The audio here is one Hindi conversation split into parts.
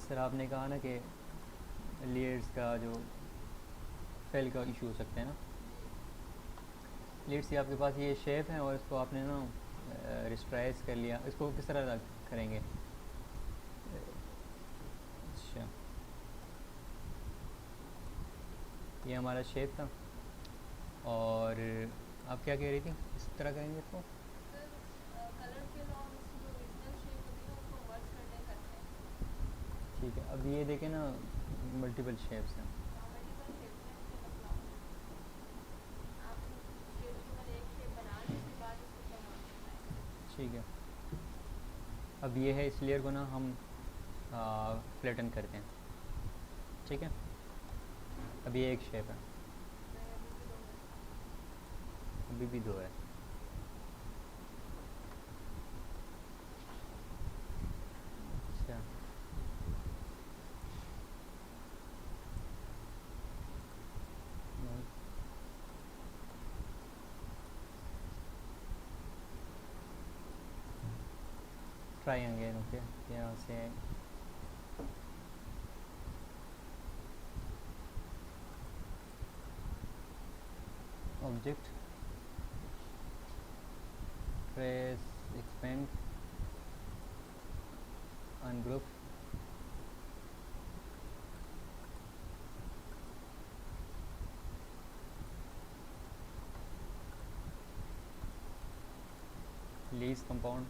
सर आपने कहा ना कि लेयर्स का जो फेल का इशू हो सकता है ना। लेट्स से आपके पास ये शेप है और इसको आपने ना रिस्ट्राइज कर लिया, इसको किस तरह करेंगे? अच्छा, ये हमारा शेप था और आप क्या कह रही थी, इस तरह करेंगे इसको? ठीक है, अब ये देखें ना, मल्टीपल शेप्स हैं। ठीक है, अब ये है, इस लेयर को ना हम फ्लैटन करते हैं। ठीक है, अब ये एक शेप है, अभी भी दो है। अच्छा, ट्राई अगेन। ओके, यहाँ से object, trace, expand, ungroup, lease compound.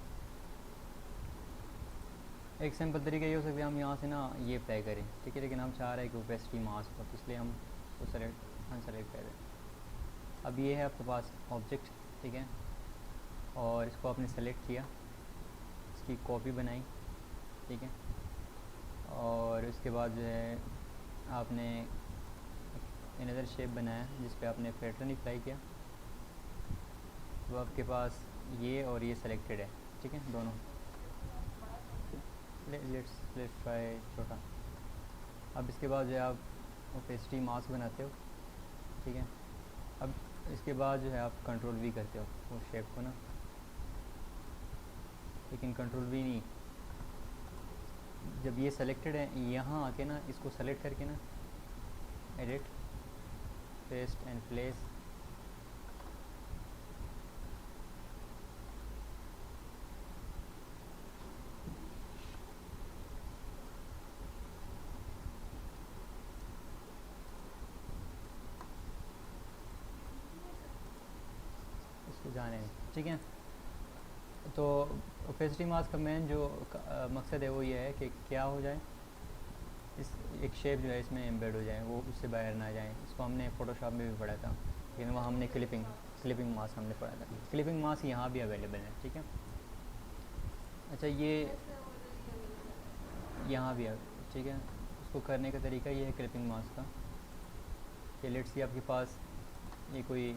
एक सिंपल तरीका ये हो सकता है, हम यहाँ से ना ये अप्लाई करें, ठीक है, लेकिन हम चाह रहे हैं कि ओपेसिटी मास्क हो, तो इसलिए हम उसको सेलेक्ट अनसेलेक्ट कर दें। अब ये है आपके पास ऑब्जेक्ट, ठीक है, और इसको आपने सेलेक्ट किया, इसकी कॉपी बनाई, ठीक है, और उसके बाद जो है आपने अनदर शेप बनाया जिस पे आपने पैटर्न अप्लाई किया। तो आपके पास ये और ये सेलेक्टेड है, ठीक है, दोनों। लेट्स ट्राई छोटा। अब इसके बाद जो है आप ओपेसिटी मास्क बनाते हो, ठीक है। अब इसके बाद जो है आप कंट्रोल वी करते हो वो शेप को ना, लेकिन कंट्रोल वी नहीं, जब ये सेलेक्टेड है यहाँ आके ना इसको सेलेक्ट करके ना एडिट, पेस्ट एंड प्लेस, इसको जाने, ठीक है। तो ओपेसिटी मास्क का मेन जो मकसद है वो ये है कि क्या हो जाए, इस एक शेप जो है इसमें एम्बेड हो जाए, वो उससे बाहर ना जाए। इसको हमने फ़ोटोशॉप में भी पढ़ा था, लेकिन वहाँ हमने क्लिपिंग मास्क हमने पढ़ा था। क्लिपिंग मास्क यहाँ भी अवेलेबल है, ठीक है। अच्छा, ये यहाँ भी है, ठीक है। उसको करने का तरीका ये है क्लिपिंग मास्क का, कि लेट्स सी आपके पास ये कोई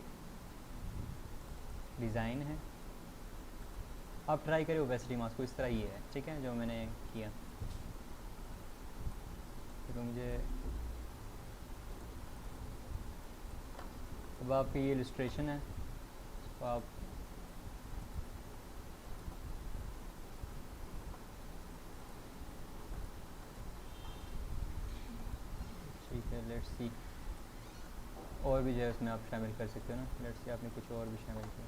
डिज़ाइन है, आप ट्राई करें ओपेसिटी मास्क को, इस तरह ये है, ठीक है, जो मैंने किया। तो मुझे अब आपकी ये इलस्ट्रेशन है, तो आप ठीक है, लेट्स सी, और भी जो है उसमें आप शामिल कर सकते हो ना। लेट्स सी आपने कुछ और भी शामिल किया,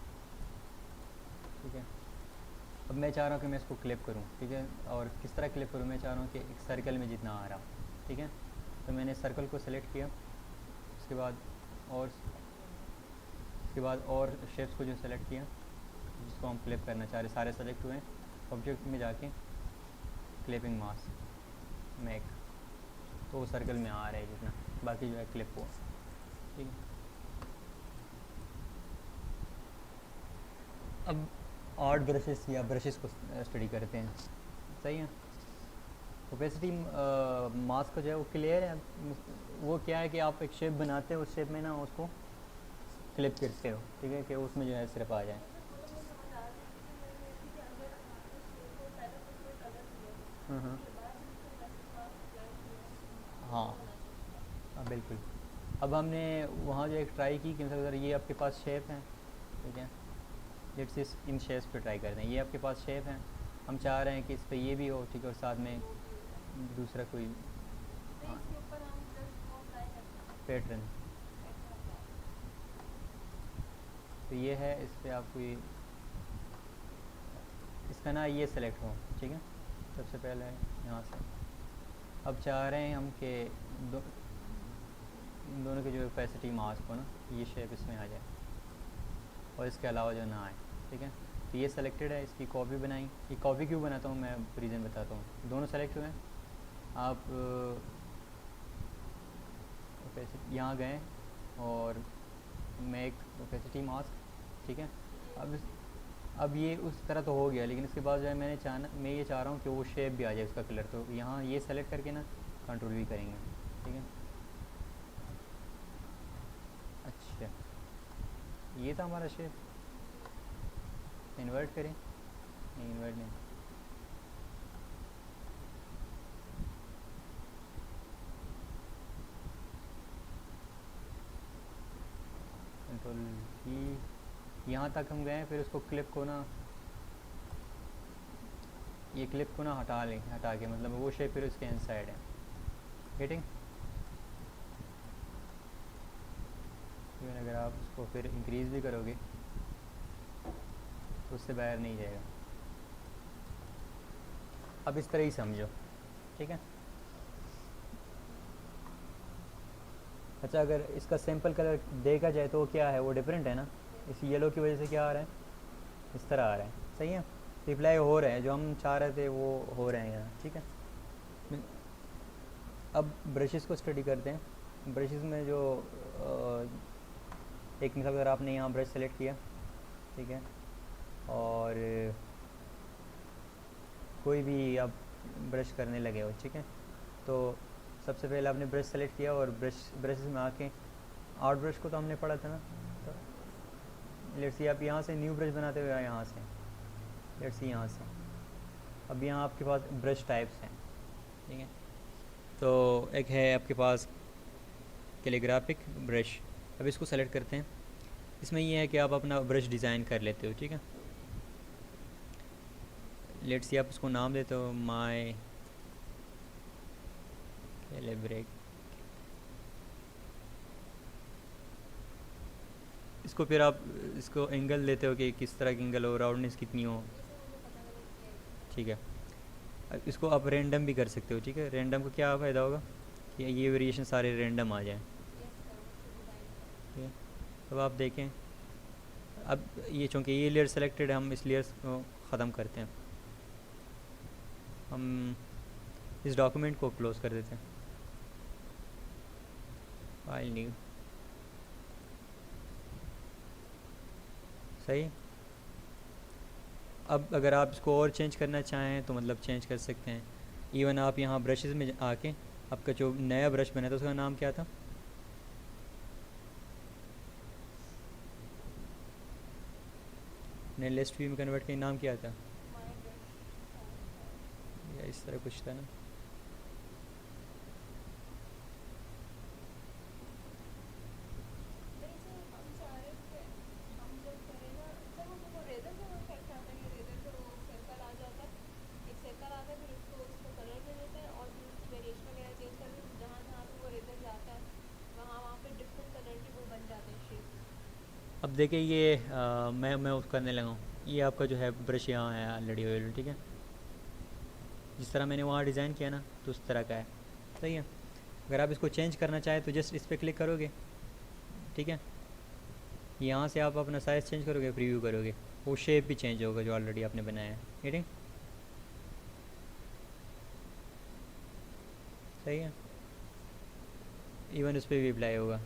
ठीक है। अब मैं चाह रहा हूँ कि मैं इसको क्लिप करूँ, ठीक है, और किस तरह क्लिप करूँ, मैं चाह रहा हूँ कि एक सर्कल में जितना आ रहा हो, ठीक है। तो मैंने सर्कल को सेलेक्ट किया, उसके बाद और शेप्स को जो सेलेक्ट किया जिसको हम क्लिप करना चाह रहे, सारे सेलेक्ट हुए, ऑब्जेक्ट में जाके क्लिपिंग मास्क मेक, तो वो सर्कल में आ रहा है जितना, बाकी जो है क्लिप हुआ, ठीक है। अब आर्ट ब्रशेस या ब्रशेस को स्टडी करते हैं, सही है। ओपेसिटी मास्क जो है वो क्लियर है, वो क्या है कि आप एक शेप बनाते हो, उस शेप में ना उसको क्लिप करते हो, ठीक है, कि उसमें जो है सिर्फ आ जाए। हम्म, हाँ हाँ बिल्कुल। अब हमने वहाँ जो एक ट्राई की कि अगर ये आपके पास शेप है, ठीक है, लेट्स इस इन शेप्स पे ट्राई करते हैं। ये आपके पास शेप है, हम चाह रहे हैं कि इस पे ये भी हो, ठीक है, और साथ में दूसरा कोई नहीं, इसके ऊपर हम जस्ट वो अप्लाई करते हैं, पैटर्न। Pattern apply. तो ये है, इस पर आपको ये इसका ना ये सेलेक्ट हो, ठीक है। सबसे पहले यहाँ से अब चाह रहे हैं हम कि दो, दोनों की जो ओपेसिटी मास्क हो ना, ये शेप इसमें आ जाए और इसके अलावा जो ना आए, ठीक है। तो ये सेलेक्टेड है, इसकी कॉपी बनाई। ये कॉपी क्यों बनाता हूँ मैं, रीज़न बताता हूँ। दोनों सेलेक्ट हुए हैं, आप ओपेसिटी यहाँ गए और मेक ओपेसिटी मास्क, ठीक है। अब अब ये उस तरह तो हो गया, लेकिन इसके बाद जो है मैं ये चाह रहा हूँ कि वो शेप भी आ जाए उसका कलर। तो यहाँ ये सेलेक्ट करके ना कंट्रोल भी करेंगे, ठीक है। अच्छा, ये था हमारा शेप। इन्वर्ट करें, नहीं इन्वर्ट नहीं, कंट्रोल ही। यहाँ तक हम गए, फिर उसको क्लिप को ना, ये क्लिप को ना हटा लें, हटा के मतलब वो शेप फिर उसके इनसाइड है। गेटिंग। इवन अगर आप उसको फिर इंक्रीज़ भी करोगे तो उससे बाहर नहीं जाएगा। अब इस तरह ही समझो, ठीक है। अच्छा, अगर इसका सैम्पल कलर देखा जाए तो क्या है, वो डिफरेंट है ना। इस येलो की वजह से क्या आ रहा है, इस तरह आ रहा है, सही है। रिप्लाई हो रहे हैं, जो हम चाह रहे थे वो हो रहे हैं यहाँ, ठीक है। अब ब्रशेस को स्टडी करते हैं। ब्रशेस में जो एक मिसाल, अगर आपने यहाँ ब्रश सेलेक्ट किया, ठीक है, और कोई भी आप ब्रश करने लगे हो, ठीक है, तो सबसे पहले आपने ब्रश सेलेक्ट किया और ब्रशेस में आके आउट ब्रश को तो हमने पढ़ा था ना। तो लेट्स सी आप यहाँ से न्यू ब्रश बनाते हुए आए, यहाँ से लेट्स सी यहाँ से। अब यहाँ आपके पास ब्रश टाइप्स हैं, ठीक है। तो एक है आपके पास कैलीग्राफिक ब्रश। अब इसको सेलेक्ट करते हैं। इसमें ये है कि आप अपना ब्रश डिज़ाइन कर लेते हो, ठीक है। लेट्स सी आप उसको नाम देते हो माय कैलिब्रेट। इसको फिर आप इसको एंगल देते हो कि किस तरह की एंगल हो, राउंडनेस कितनी हो, ये सब मुझे पता लगा कि है। ठीक है। अब इसको आप रैंडम भी कर सकते हो, ठीक है। रैंडम का क्या फ़ायदा होगा कि ये वेरिएशन सारे रैंडम आ जाएँ, यस सर, मुझसे डिज़ाइन करें। ठीक है। अब आप देखें, अब ये चूँकि ये लेयर सेलेक्टेड है, हम इस लेयर को ख़त्म करते हैं। हम इस डॉक्यूमेंट को क्लोज़ कर देते हैं, फाइल न्यू, सही। अब अगर आप इसको और चेंज करना चाहें तो मतलब चेंज कर सकते हैं। इवन आप यहाँ ब्रशेज़ में आके आपका जो नया ब्रश बना था उसका नाम क्या था, ने लिस्ट व्यू में कन्वर्ट के नाम क्या था, माय ब्रश है। या इस तरह कुछ था ना। नहीं सर, हम चाह रहे थे, हम जब करें ना सर, वो रेजर से वो इफेक्ट आता है कि रेजर से वो सर्कल आ जाता है, एक सर्कल आता है, फिर उसको उसको कलर दे देते हैं और फिर उसकी वेरिएशन वगैरह चेंज कर देते हैं। जहाँ जहाँ पे वो रेजर जाता है वहाँ वहाँ पे डिफरेंट कलर के वो बन जाते हैं शेप। अब देखिए ये मैं उस करने लगा हूँ। ये आपका जो है ब्रश यहाँ है ऑलरेडी ऑयल, ठीक है। जिस तरह मैंने वहाँ डिज़ाइन किया ना, तो उस तरह का है, सही है। अगर आप इसको चेंज करना चाहें तो जस्ट इस पर क्लिक करोगे, ठीक है। यहाँ से आप अपना साइज़ चेंज करोगे, प्रीव्यू करोगे, वो शेप भी चेंज होगा जो ऑलरेडी आपने बनाया है, ठीक। सही है। इवन उस पर भी अप्लाई होगा। सर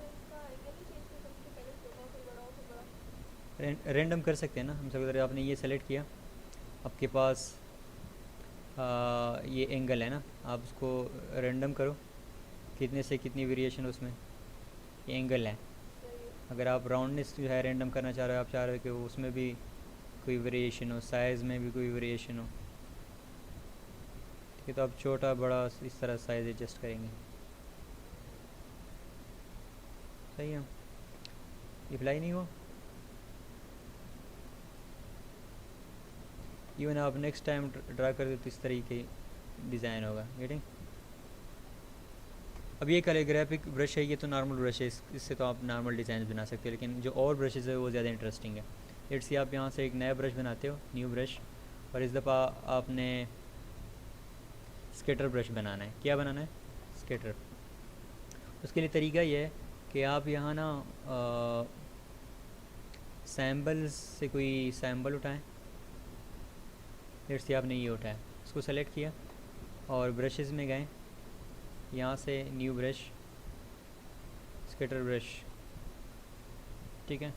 इसका एंगल ही चेंज कर सकते हैं, पहले छोटा हो फिर बड़ा हो फिर बड़ा। रैंडम कर सकते हैं ना हम सब। अगर आपने ये सेलेक्ट किया, आपके पास ये एंगल है ना, आप उसको रैंडम करो, कितने से कितनी वेरिएशन उसमें, ये एंगल है। सही है। अगर आप राउंडनेस जो है रैंडम करना चाह रहे हो, आप चाह रहे हो कि उसमें भी कोई वेरिएशन हो, साइज़ में भी कोई वेरिएशन हो, ठीक है। तो आप छोटा बड़ा इस तरह साइज़ एडजस्ट करेंगे, सही है। अप्लाई नहीं हुआ। इवन आप नेक्स्ट टाइम ड्रा कर दो तो इस तरीके डिज़ाइन होगा। गेटिंग? अब ये कैलीग्राफिक ब्रश है, ये तो नॉर्मल ब्रश है, इससे तो आप नॉर्मल डिज़ाइन बना सकते हो, लेकिन जो और ब्रशेज़ है वो ज़्यादा इंटरेस्टिंग है। लेट्स से आप यहाँ से एक नया ब्रश बनाते हो, न्यू ब्रश, और इस दफ़ा आपने स्केटर ब्रश बनाना है। क्या बनाना है? स्केटर। उसके लिए तरीका ये है कि आप यहाँ ना सैम्बल्स से कोई सैम्बल उठाएं। लेट्स से आपने ये उठाया, उसको सेलेक्ट किया और ब्रशेस में गए, यहाँ से न्यू ब्रश, स्केटर ब्रश, ठीक है।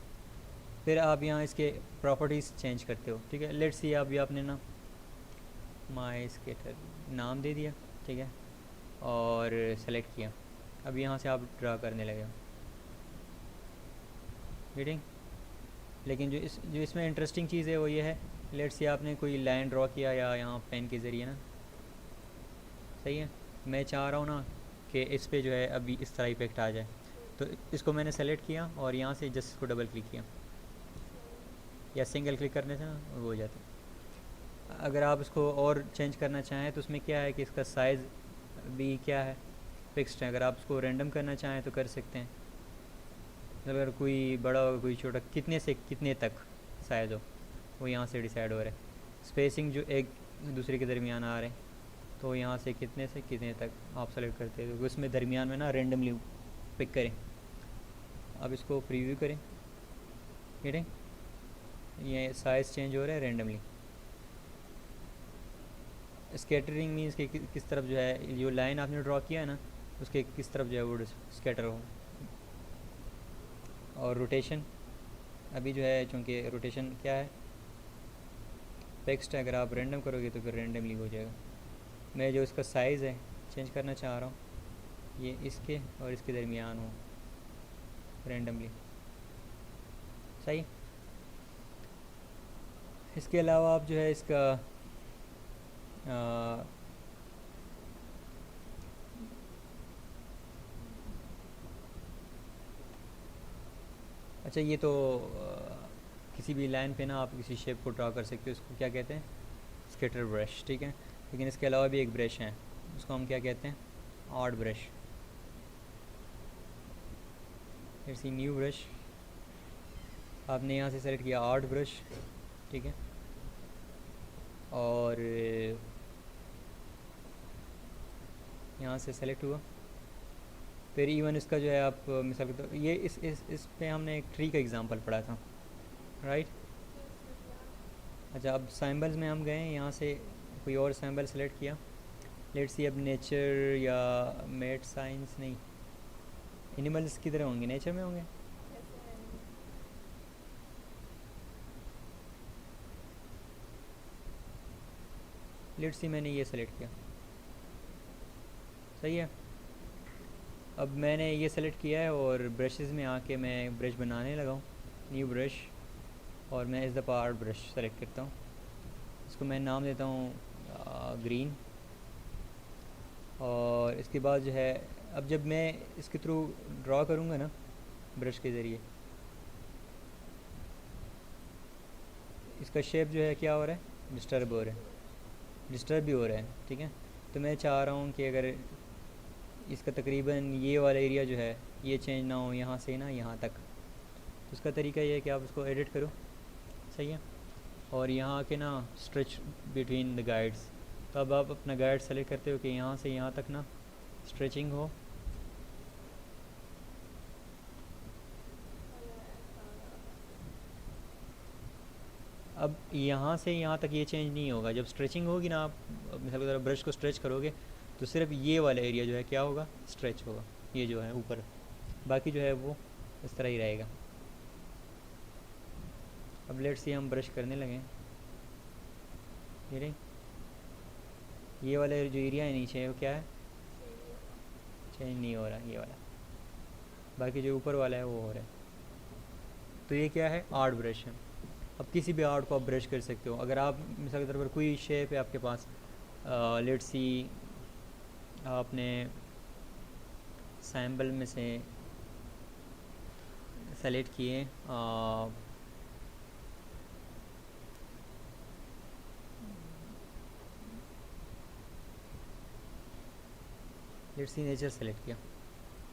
फिर आप यहाँ इसके प्रॉपर्टीज़ चेंज करते हो, ठीक है। लेट्स सी अभी आपने ना माई स्केटर नाम दे दिया, ठीक है, और सेलेक्ट किया। अब यहाँ से आप ड्रा करने लगे हो, रीडिंग। लेकिन जो इसमें इंटरेस्टिंग चीज़ है वो ये है, लेट्स से आपने कोई लाइन ड्रॉ किया या यहाँ पेन के ज़रिए ना, सही है। मैं चाह रहा हूँ ना कि इस पे जो है अभी इस तरह इफेक्ट आ जाए, तो इसको मैंने सेलेक्ट किया और यहाँ से जस्ट इसको डबल क्लिक किया या सिंगल क्लिक करने से ना वो हो जाता है। अगर आप इसको और चेंज करना चाहें तो उसमें क्या है कि इसका साइज़ भी क्या है, फिक्स्ड है। अगर आप इसको रैंडम करना चाहें तो कर सकते हैं। अगर कोई बड़ा हो कोई छोटा, कितने से कितने तक साइज़ हो वो यहाँ से डिसाइड हो रहा है। स्पेसिंग जो एक दूसरे के दरमियान आ रहे हैं, तो यहाँ से कितने तक आप सेलेक्ट करते हैं, तो उसमें दरमियान में ना रेंडमली पिक करें। अब इसको प्रीव्यू करें, ठीक, ये साइज़ चेंज हो रहा है रेंडमली। स्कैटरिंग मीन्स कि किस तरफ जो है जो लाइन आपने ड्रॉ किया है ना उसके किस तरफ जो है वो स्कैटर हो। और रोटेशन, अभी जो है चूँकि रोटेशन क्या है, फिक्स्ड है। अगर आप रैंडम करोगे तो फिर रैंडमली हो जाएगा। मैं जो इसका साइज़ है चेंज करना चाह रहा हूँ, ये इसके और इसके दरमियान हो रैंडमली, सही। इसके अलावा आप जो है इसका अच्छा, ये तो किसी भी लाइन पे ना आप किसी शेप को ड्रा कर सकते हो, उसको क्या कहते हैं, स्केटर ब्रश, ठीक है। लेकिन इसके अलावा भी एक ब्रश है, उसको हम क्या कहते हैं, art brush. It's E new brush, आपने यहाँ से सेलेक्ट किया आर्ट ब्रश, ठीक है। और यहाँ से सेलेक्ट हुआ, फिर इवन इसका जो है आप मिसाल के तौर ये इस पे हमने एक ट्री का एग्जांपल पढ़ा था, राइट। अच्छा, अब सैम्बल्स में हम गए, यहाँ से कोई और सैम्बल सेलेक्ट किया। लेट्स सी अब नेचर या मेड साइंस, नहीं, एनिमल्स किधर होंगे, नेचर में होंगे। लेट्स सी मैंने ये सेलेक्ट किया, सही है। अब मैंने ये सेलेक्ट किया है और ब्रशेज़ में आके मैं ब्रश बनाने लगा हूँ, न्यू ब्रश, और मैं इस दफ़ा आर्ट ब्रश सेलेक्ट करता हूँ। इसको मैं नाम देता हूँ ग्रीन। और इसके बाद जो है अब जब मैं इसके थ्रू ड्रॉ करूँगा ना ब्रश के ज़रिए, इसका शेप जो है क्या हो रहा है, डिस्टर्ब हो रहा है, डिस्टर्ब भी हो रहा है, ठीक है। तो मैं चाह रहा हूँ कि अगर इसका तकरीबन ये वाला एरिया जो है ये चेंज ना हो, यहाँ से ना यहाँ तक, तो उसका तरीका ये है कि आप उसको एडिट करो, सही है। और यहाँ के ना स्ट्रेच बिटवीन द गाइड्स, तो अब आप अपना गाइड सेलेक्ट करते हो कि यहाँ से यहाँ तक ना स्ट्रेचिंग हो। अब यहाँ से यहाँ तक ये चेंज नहीं होगा, जब स्ट्रेचिंग होगी ना, आप मिसाल की तरह ब्रश को स्ट्रेच करोगे तो सिर्फ ये वाला एरिया जो है क्या होगा, स्ट्रेच होगा, ये जो है ऊपर, बाकी जो है वो इस तरह ही रहेगा। अब लेट्स से हम ब्रश करने लगे, ये वाला जो एरिया है नीचे वो क्या है, चेंज नहीं हो रहा, ये वाला, बाकी जो ऊपर वाला है वो हो रहा है। तो ये क्या है, आर्ट ब्रश है। अब किसी भी आर्ट को आप ब्रश कर सकते हो। अगर आप मिसाल के तौर पर कोई शेप है आपके पास, लेट्स सी आपने सैम्बल में से सेलेक्ट किए लेट्स सी नेचर सेलेक्ट किया,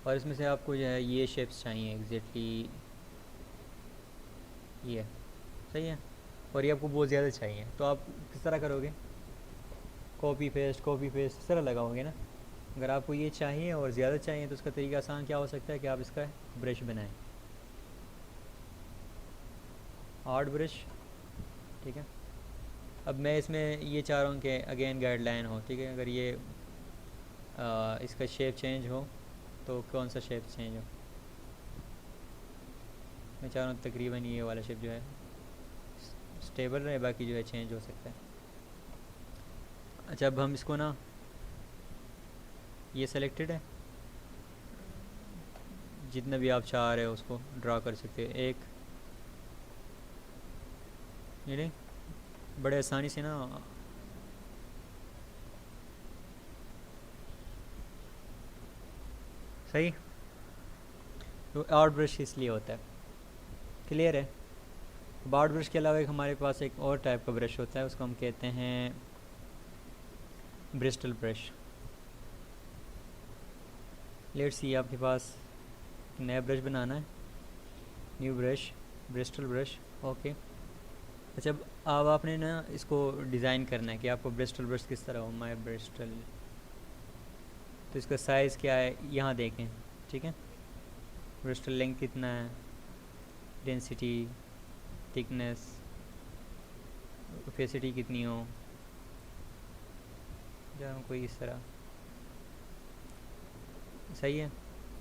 और इसमें से आपको जो है ये शेप्स चाहिए एग्जैक्टली ये, सही है। और ये आपको बहुत ज़्यादा चाहिए, तो आप किस तरह करोगे, कॉपी पेस्ट इस तरह लगाओगे ना। अगर आपको ये चाहिए और ज़्यादा चाहिए तो उसका तरीका आसान क्या हो सकता है कि आप इसका ब्रश बनाएं, आर्ट ब्रश, ठीक है। अब मैं इसमें ये चाह रहा हूँ कि अगेन गाइडलाइन हो, ठीक है। अगर ये इसका शेप चेंज हो तो कौन सा शेप चेंज हो, मैं चाह रहा हूँ तकरीबन ये वाला शेप जो है स्टेबल रहे, बाकी जो है चेंज हो सकता है। अच्छा, अब हम इसको ना, ये सेलेक्टेड है, जितना भी आप चाह रहे हो उसको ड्रा कर सकते हो। एक ये नहीं, बड़े आसानी से ना, सही। तो आर्ट ब्रश इसलिए होता है, क्लियर है। आर्ट ब्रश के अलावा एक हमारे पास एक और टाइप का ब्रश होता है, उसको हम कहते हैं ब्रिस्टल ब्रश। लेट्स सी आपके पास नया ब्रश बनाना है, new brush, Bristol brush, okay. अच्छा, अब आपने ना इसको डिज़ाइन करना है कि आपको ब्रिस्टल ब्रश किस तरह हो, माय ब्रिस्टल। तो इसका साइज़ क्या है यहाँ देखें, ठीक है। ब्रिस्टल लेंथ कितना है, डेंसिटी, थिकनेस, ओपेसिटी कितनी हो, जहाँ कोई इस तरह, सही है।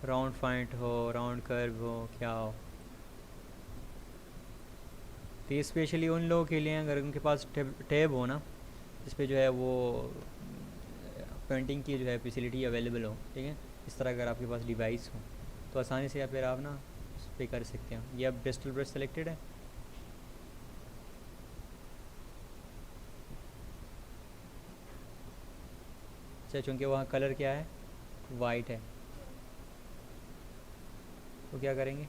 राउंड पॉइंट हो, राउंड कर्व हो, क्या हो। तो ये स्पेशली उन लोगों के लिए, अगर उनके पास टैब हो ना, जिस पे जो है वो पेंटिंग की जो है फैसिलिटी अवेलेबल हो, ठीक है। इस तरह अगर आपके पास डिवाइस हो तो आसानी से या फिर आप ना उस पर कर सकते हैं। ये अब ब्रिस्टल ब्रश सेलेक्टेड है, अच्छा, चूँकि वहाँ कलर क्या है, वाइट है, तो क्या करेंगे,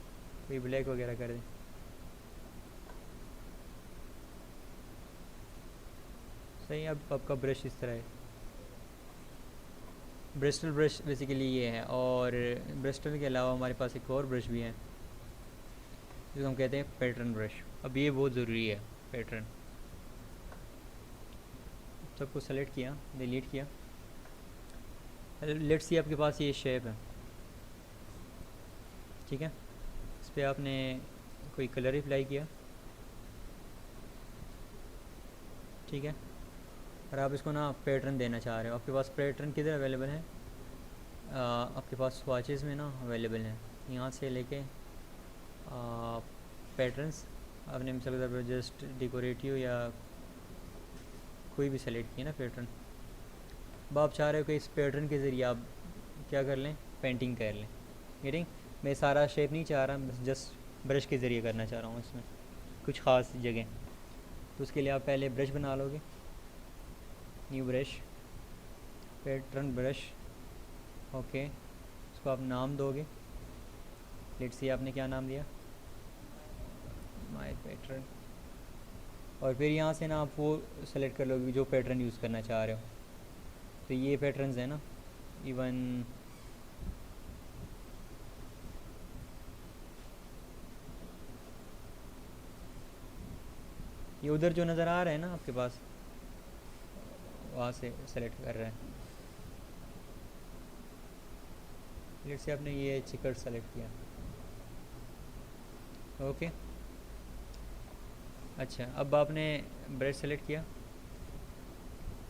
कोई ब्लैक वगैरह कर दें। सही, अब आपका ब्रश इस तरह है। ब्रिस्टल ब्रश बेसिकली ये है, और ब्रिस्टल के अलावा हमारे पास एक और ब्रश भी है जिसको हम कहते हैं पैटर्न ब्रश। अब ये बहुत ज़रूरी है, पैटर्न। सबको सेलेक्ट किया, डिलीट किया। लेट्स सी आपके पास ये शेप है, ठीक है। इस पर आपने कोई कलर अप्लाई किया, ठीक है। और आप इसको ना पैटर्न देना चाह रहे हो, आपके पास पैटर्न किधर अवेलेबल है, आपके पास स्वाचेस में ना अवेलेबल हैं। यहाँ से लेके पैटर्न्स आपने मिसाल के तौर पर जस्ट डेकोरेटिव या कोई भी सेलेक्ट किया ना पैटर्न। अब आप चाह रहे हो कि इस पैटर्न के ज़रिए आप क्या कर लें, पेंटिंग कर लें। गेटिंग, मैं सारा शेप नहीं चाह रहा, बस जस्ट ब्रश के ज़रिए करना चाह रहा हूँ इसमें कुछ ख़ास जगह। तो उसके लिए आप पहले ब्रश बना लोगे, new brush, pattern brush, okay. उसको आप नाम दोगे, लेट्स सी आपने क्या नाम दिया, माय पैटर्न। और फिर यहाँ से ना आप वो सेलेक्ट कर लोगे जो पैटर्न यूज़ करना चाह रहे हो। तो ये पैटर्न्स हैं ना, इवन ये उधर जो नज़र आ रहा है ना आपके पास, वहाँ से सेलेक्ट कर रहे हैं। लेट से आपने ये चिकट सेलेक्ट किया, ओके। अच्छा, अब आपने ब्रश सेलेक्ट किया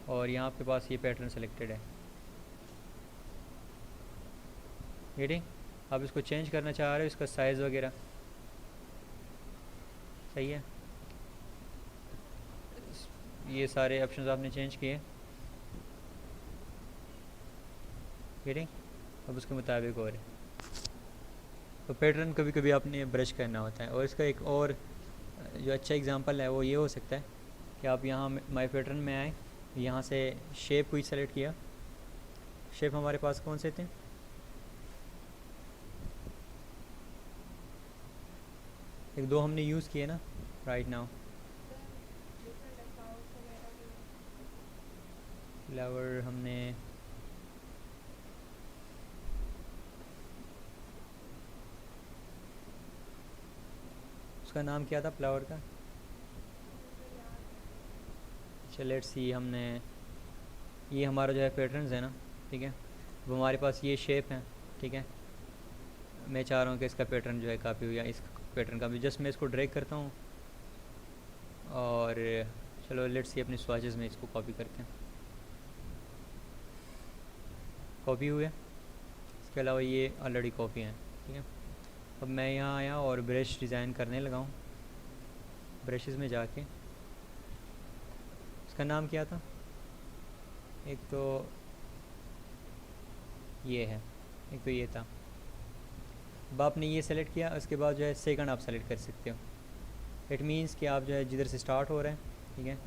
और यहाँ आपके पास ये पैटर्न सेलेक्टेड है, गेटिंग। आप इसको चेंज करना चाह रहे हो, इसका साइज़ वगैरह, सही है। ये सारे ऑप्शंस आपने चेंज किए, गेटिंग। अब उसके मुताबिक और है। तो पैटर्न कभी कभी आपने ब्रश करना होता है। और इसका एक और जो अच्छा एग्जांपल है वो ये हो सकता है कि आप यहाँ माय पैटर्न में आए, यहाँ से शेप कोई सेलेक्ट किया। शेप हमारे पास कौन से थे, एक दो हमने यूज़ किए ना राइट नाउ, फ्लावर हमने उसका नाम क्या था फ्लावर का? मुझे याद है। अच्छा लेट्स सी, हमने ये हमारा जो है पैटर्न्स है ना, ठीक है, वो हमारे पास ये शेप है, ठीक है। मैं चाह रहा हूँ कि इसका पैटर्न जो है काफ़ी हो, या इस पैटर्न का भी जस्ट मैं इसको ड्रैग करता हूँ, और चलो लेट्स सी अपने स्वाचेस में इसको कॉपी करते हैं। कॉपी हुए, इसके अलावा ये ऑलरेडी कॉपी हैं, ठीक है। अब मैं यहाँ आया और ब्रश डिज़ाइन करने लगा हूँ। ब्रशेस में जाके इसका नाम क्या था? एक तो ये है, एक तो ये था। अब आपने ये सेलेक्ट किया, उसके बाद जो है सेकंड आप सेलेक्ट कर सकते हो। इट मीन्स कि आप जो है जिधर से स्टार्ट हो रहे हैं, ठीक है,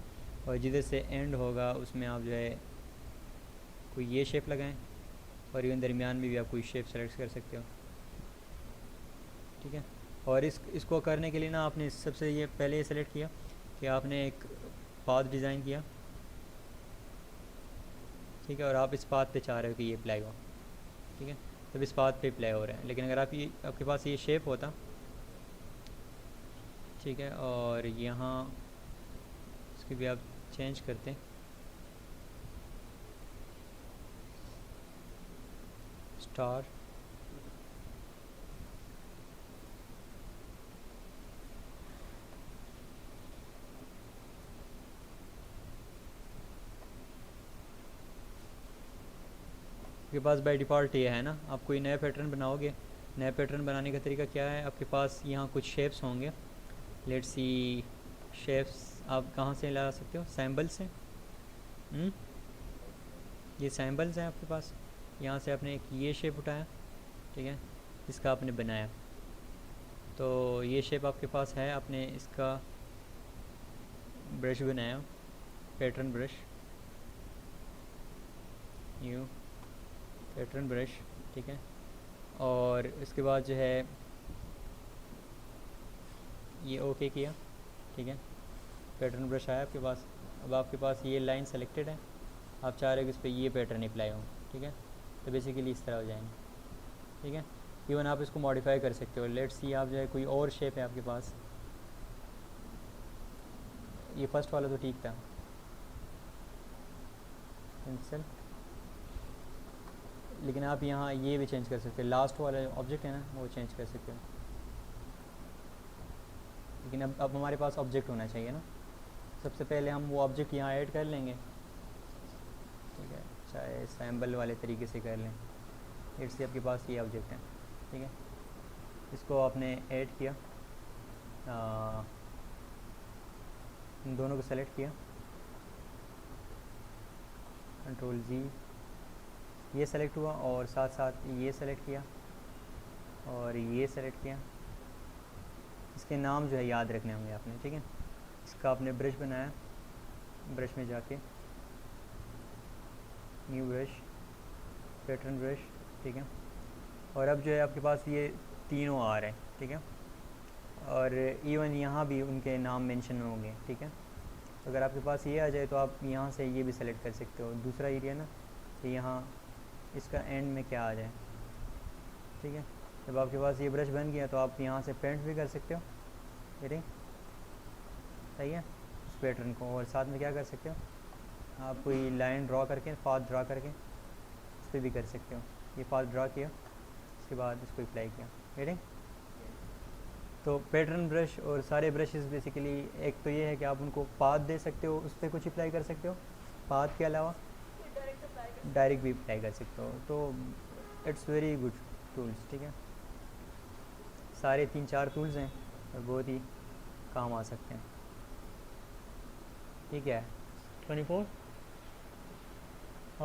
और जिधर से एंड होगा उसमें आप जो है कोई ये शेप लगाएं, और इवन दरमियान में भी आप कोई शेप सेलेक्ट कर सकते हो, ठीक है। और इसको करने के लिए ना आपने सबसे ये पहले ये सेलेक्ट किया कि आपने एक पाथ डिज़ाइन किया, ठीक है, और आप इस पाथ पे चाह रहे हो कि ये अप्लाई हो, ठीक है, तब इस पाथ पे अप्लाई हो रहा है। लेकिन अगर आपके पास ये शेप होता, ठीक है, और यहाँ इसकी भी आप चेंज करते स्टार, आपके पास बाय डिफ़ॉल्ट ये है ना। आप कोई नया पैटर्न बनाओगे, नया पैटर्न बनाने का तरीका क्या है, आपके पास यहाँ कुछ शेप्स होंगे। लेट्स सी, शेप्स आप कहाँ से ला सकते हो? सैम्बल से। ये सैम्बल्स हैं आपके पास, यहाँ से आपने एक ये शेप उठाया, ठीक है, इसका आपने बनाया, तो ये शेप आपके पास है, आपने इसका ब्रश बनाया, pattern brush, new pattern brush, ठीक है। और इसके बाद जो है ये ओके किया, ठीक है, पैटर्न ब्रश आया आपके पास। अब आपके पास ये लाइन सेलेक्टेड है, आप चाह रहे हो कि इस पर ये पैटर्न अप्लाई हो, ठीक है, तो बेसिकली इस तरह हो जाएंगे, ठीक है। इवन आप इसको मॉडिफाई कर सकते हो। लेट्स सी, आप जो है कोई और शेप है आपके पास, ये फर्स्ट वाला तो ठीक था, पेंसिल, लेकिन आप यहाँ ये भी चेंज कर सकते हो, लास्ट वाला ऑब्जेक्ट है ना वो चेंज कर सकते हो। लेकिन अब हमारे पास ऑब्जेक्ट होना चाहिए ना, सबसे पहले हम वो ऑब्जेक्ट यहाँ ऐड कर लेंगे, ठीक है, चाहे सैम्बल वाले तरीके से कर लें। इट्स आपके पास ये ऑब्जेक्ट है, ठीक है, इसको आपने ऐड किया, इन दोनों को सेलेक्ट किया, कंट्रोल जी, ये सेलेक्ट हुआ, और साथ साथ ये सेलेक्ट किया और ये सेलेक्ट किया। इसके नाम जो है याद रखने होंगे आपने, ठीक है। इसका आपने ब्रश बनाया, ब्रश में जाके न्यू ब्रश, पैटर्न ब्रश, ठीक है, और अब जो है आपके पास ये तीनों आ रहे हैं, ठीक है, और इवन यहाँ भी उनके नाम मेंशन होंगे, ठीक है। अगर आपके पास ये आ जाए तो आप यहाँ से ये भी सेलेक्ट कर सकते हो, दूसरा एरिया ना, कि यहाँ इसका एंड में क्या आ जाए, ठीक है। जब आपके पास ये ब्रश बन गया तो आप यहाँ से पेंट भी कर सकते हो, ये सही है, उस पैटर्न को। और साथ में क्या कर सकते हो, आप कोई लाइन ड्रॉ करके, पाथ ड्रा करके इस पर भी कर सकते हो। ये पाथ ड्रा किया, उसके बाद इसको अप्लाई किया, रेडी। तो पैटर्न ब्रश और सारे ब्रशेस बेसिकली एक तो ये है कि आप उनको पाथ दे सकते हो, उस पर कुछ अप्लाई कर सकते हो, पाथ के अलावा डायरेक्ट भी अप्लाई कर सकते हो। तो इट्स वेरी गुड टूल्स, ठीक है, सारे 3-4 टूल्स हैं और बहुत ही काम आ सकते हैं, ठीक है। 24